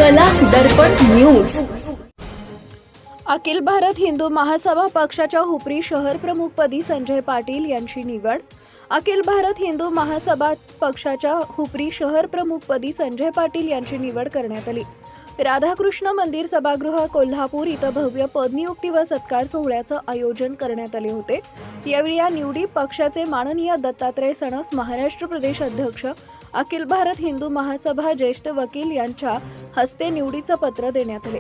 कला दर्पण न्यूज। अखिल भारत हिंदू महासभा पक्षाच्या हुपरी शहर प्रमुखपदी संजय पाटील यांची निवड। अखिल भारत हिंदू महासभा पक्षाच्या हुपरी शहर प्रमुखपदी संजय पाटील यांची निवड करण्यात आली। राधाकृष्ण मंदिर सभागृह कोल्हापूर इथं भव्य पदनियुक्ती व सत्कार सोहळ्याचं आयोजन करण्यात आले होते। यावेळी या निवडी पक्षाचे माननीय दत्तात्रय सणस महाराष्ट्र प्रदेश अध्यक्ष, अखिल भारत हिंदू महासभा ज्येष्ठ वकील यांच्या हस्ते निवडीचं पत्र देण्यात आले।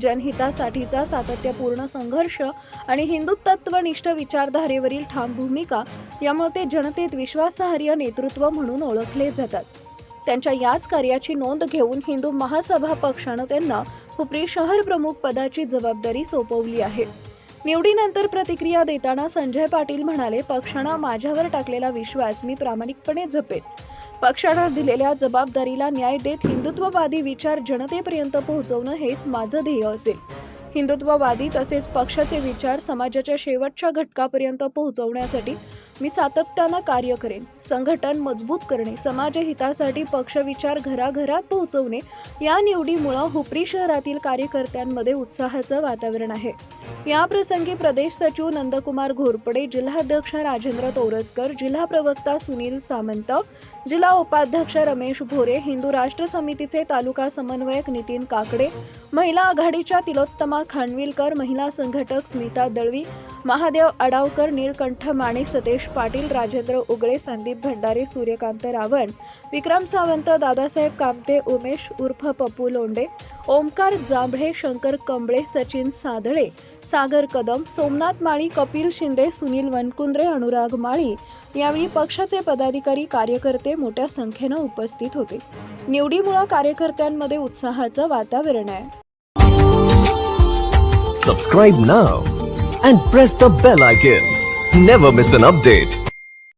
जनहितासाठीचा सातत्यपूर्ण संघर्ष आणि हिंदुत्वनिष्ठ विचारधारेवरील ठाम भूमिका यामुळे ते जनतेत विश्वासार्ह नेतृत्व म्हणून ओळखले जातात। त्यांच्या याच कार्याची नोंद घेऊन हिंदू महासभा पक्षाने त्यांना हुपरी शहर प्रमुख पदाची जबाबदारी सोपवली आहे। निवडीनंतर प्रतिक्रिया देताना संजय पाटील म्हणाले, पक्षाने माझ्यावर टाकलेला विश्वास मी प्रामाणिकपणे जपेन। पक्षाने दिलेल्या जबाबदारीला न्याय देत हिंदुत्ववादी विचार जनतेपर्यंत पोहोचवणं हेच माझं ध्येय असेल। हिंदुत्ववादी तसेच पक्षाचे विचार समाजाच्या शेवटच्या घटकापर्यंत पोहोचवण्यासाठी मी सातत्याने कार्य करेन। संघटन मजबूत करणे, समाजहितासाठी पक्ष विचार घराघरात पोहोचवणे या निवडीमुळे हुपरी शहरातील कार्यकर्त्यांमध्ये उत्साहाचं वातावरण आहे। या प्रसंगी प्रदेश सचिव नंदकुमार घोरपडे, जिल्हाध्यक्ष राजेंद्र तोरसकर, जिल्हा प्रवक्ता सुनील सामंत, जिल्हा उपाध्यक्ष रमेश भोरे, हिंदू राष्ट्र समितीचे तालुका समन्वयक नितीन काकडे, महिला आघाडीच्या तिलोत्तमा खानविलकर, महिला संघटक स्मिता दळवी, महादेव अडावकर, नीलकंठ माने, सतेश पाटील, राजेंद्र उगळे, संदीप भंडारे, सूर्यकांत रावण, विक्रम सावंत, दादासाहेब कामते, उमेश उर्फ पप्पू लोंडे, ओमकार जांभळे, शंकर कंबळे, सचिन सादळे, सागर कदम, सोमनाथ माळी, कपिल शिंदे, सुनील वनकुंद्रे, अनुराग माळी यावेळी पक्षाचे पदाधिकारी कार्यकर्ते मोठ्या संख्येने उपस्थित होते। निवडीमुळे कार्यकर्त्यांमध्ये उत्साहाचं वातावरण आहे। Subscribe now and press the bell icon. Never miss an update.